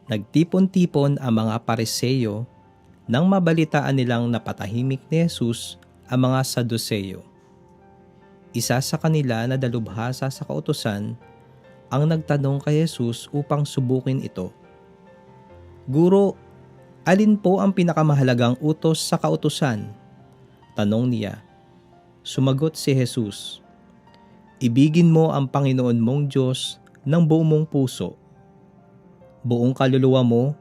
Nagtipon-tipon ang mga Pariseo nang mabalitaan nilang napatahimik ni Jesus ang mga Saduseyo. Isa sa kanila na dalubhasa sa kautusan ang nagtanong kay Jesus upang subukin ito. "Guro, alin po ang pinakamahalagang utos sa kautusan?" tanong niya. Sumagot si Jesus, "Ibigin mo ang Panginoon mong Diyos ng buong mong puso, buong kaluluwa mo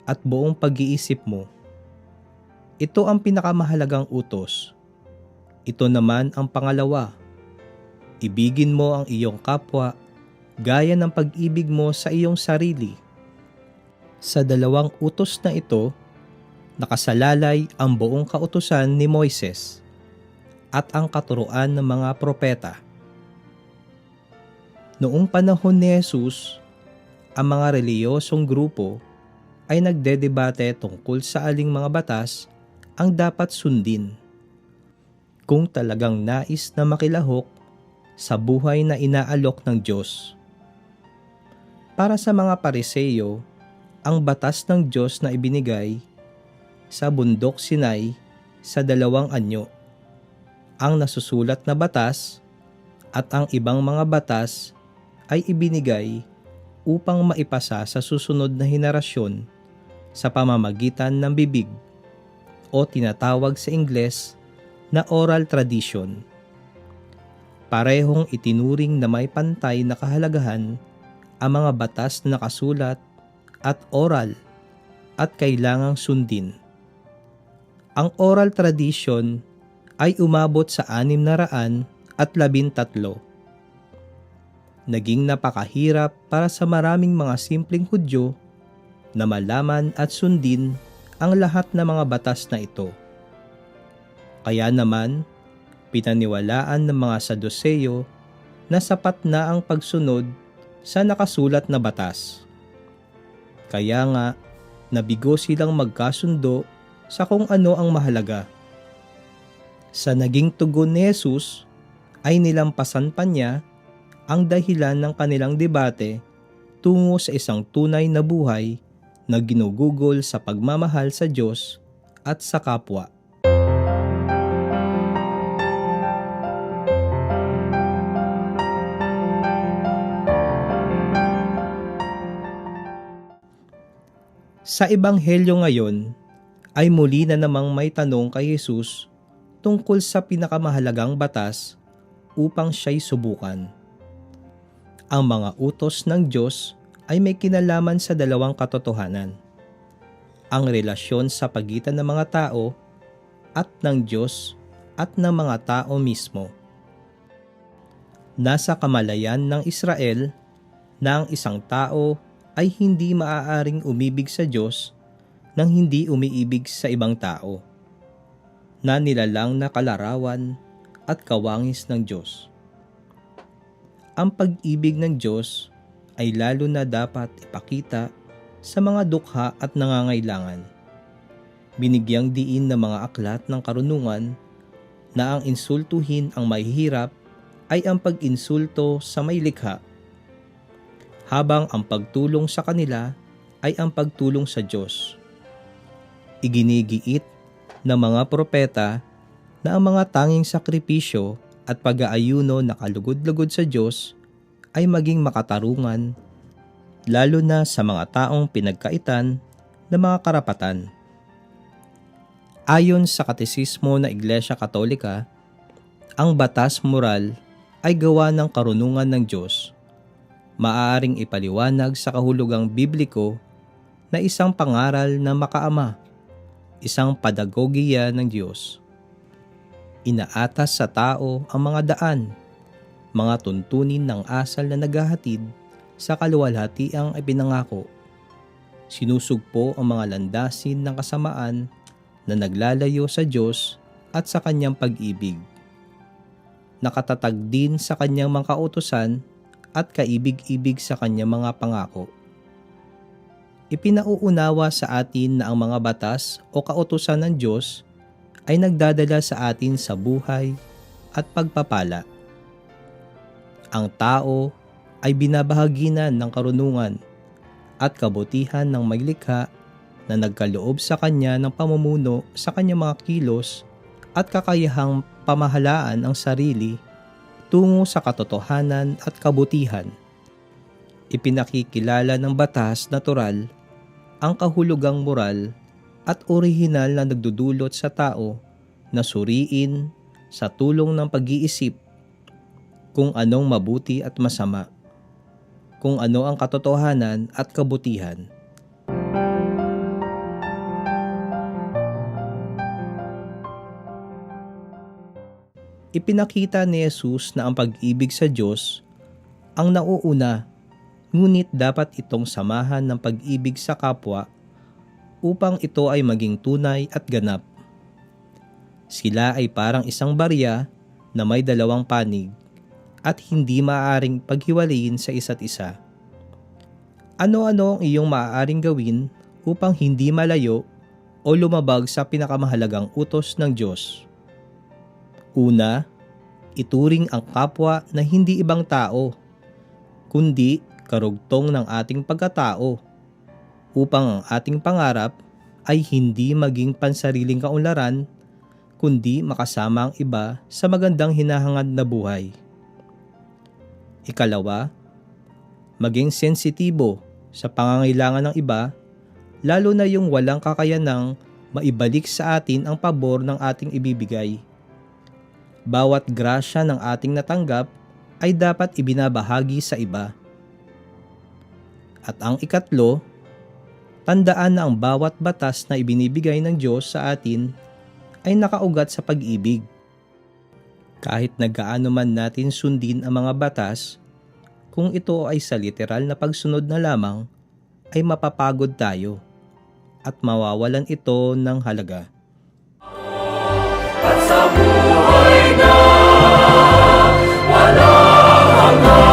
at buong pag-iisip mo. Ito ang pinakamahalagang utos. Ito naman ang pangalawa. Ibigin mo ang iyong kapwa gaya ng pag-ibig mo sa iyong sarili." Sa dalawang utos na ito, nakasalalay ang buong kautusan ni Moises at ang katuruan ng mga propeta. Noong panahon ni Jesus, ang mga reliyosong grupo ay nagdedebate tungkol sa aling mga batas ang dapat sundin. Kung talagang nais na makilahok sa buhay na inaalok ng Diyos. Para sa mga Pariseo, ang batas ng Diyos na ibinigay sa bundok Sinai sa 2 anyo, ang nasusulat na batas at ang ibang mga batas ay ibinigay upang maipasa sa susunod na henerasyon sa pamamagitan ng bibig o tinatawag sa Ingles na oral tradition. Parehong itinuring na may pantay na kahalagahan ang mga batas na nakasulat at oral at kailangang sundin. Ang oral tradition ay umabot sa 613. Naging napakahirap para sa maraming mga simpleng Hudyo na malaman at sundin ang lahat ng mga batas na ito. Kaya naman, pinaniwalaan ng mga Saduseyo na sapat na ang pagsunod sa nakasulat na batas. Kaya nga, nabigo silang magkasundo sa kung ano ang mahalaga. Sa naging tugon ni Jesus, ay nilampasan pa niya ang dahilan ng kanilang debate tungo sa isang tunay na buhay na ginugugol sa pagmamahal sa Diyos at sa kapwa. Sa Ebanghelyo ngayon, ay muli na namang may tanong kay Jesus tungkol sa pinakamahalagang batas upang siya'y subukan. Ang mga utos ng Diyos ay may kinalaman sa 2 katotohanan. Ang relasyon sa pagitan ng mga tao at ng Diyos at ng mga tao mismo. Nasa kamalayan ng Israel na ang isang tao ay hindi maaaring umibig sa Diyos nang hindi umiibig sa ibang tao, na nilalang na kalarawan at kawangis ng Diyos. Ang pag-ibig ng Diyos ay lalo na dapat ipakita sa mga dukha at nangangailangan. Binigyang diin ng mga aklat ng karunungan na ang insultuhin ang mahihirap ay ang pag-insulto sa may likha, habang ang pagtulong sa kanila ay ang pagtulong sa Diyos. Iginigiit ng mga propeta na ang mga tanging sakripisyo at pag-aayuno na kalugod-lugod sa Diyos ay maging makatarungan, lalo na sa mga taong pinagkaitan ng mga karapatan. Ayon sa Katesismo ng Iglesia Katolika, ang batas moral ay gawa ng karunungan ng Diyos. Maaaring ipaliwanag sa kahulugang bibliko na isang pangaral na makaama, isang padagogiya ng Diyos. Inaatas sa tao ang mga daan, mga tuntunin ng asal na naghahatid sa kaluwalhatiang ipinangako. Sinusugpo ang mga landasin ng kasamaan na naglalayo sa Diyos at sa kanyang pag-ibig. Nakatatag din sa kanyang mga kautusan at kaibig-ibig sa kanyang mga pangako. Ipinauunawa sa atin na ang mga batas o kautusan ng Diyos ay nagdadala sa atin sa buhay at pagpapala. Ang tao ay binabahaginan ng karunungan at kabutihan ng may likha na nagkaloob sa kanya ng pamumuno sa kanyang mga kilos at kakayahang pamahalaan ang sarili tungo sa katotohanan at kabutihan. Ipinakikilala ng batas natural ang kahulugang moral at orihinal na nagdudulot sa tao na suriin sa tulong ng pag-iisip kung anong mabuti at masama, kung ano ang katotohanan at kabutihan. Ipinakita ni Jesus na ang pag-ibig sa Diyos ang nauuna, ngunit dapat itong samahan ng pag-ibig sa kapwa upang ito ay maging tunay at ganap. Sila ay parang isang barya na may dalawang panig at hindi maaaring paghiwalayin sa isa't isa. Ano-ano ang iyong maaaring gawin upang hindi malayo o lumabag sa pinakamahalagang utos ng Diyos? Una, ituring ang kapwa na hindi ibang tao, kundi karugtong ng ating pagkatao, upang ang ating pangarap ay hindi maging pansariling kaunlaran, kundi makasama ang iba sa magandang hinahangad na buhay. Ikalawa, maging sensitibo sa pangangailangan ng iba, lalo na yung walang kakayanang maibalik sa atin ang pabor ng ating ibibigay. Bawat grasya ng ating natanggap ay dapat ibinabahagi sa iba. At ang ikatlo, tandaan na ang bawat batas na ibinibigay ng Diyos sa atin ay nakaugat sa pag-ibig. Kahit na gaano man natin sundin ang mga batas, kung ito ay sa literal na pagsunod na lamang, ay mapapagod tayo at mawawalan ito ng halaga. At sa buhay na walang hanggan.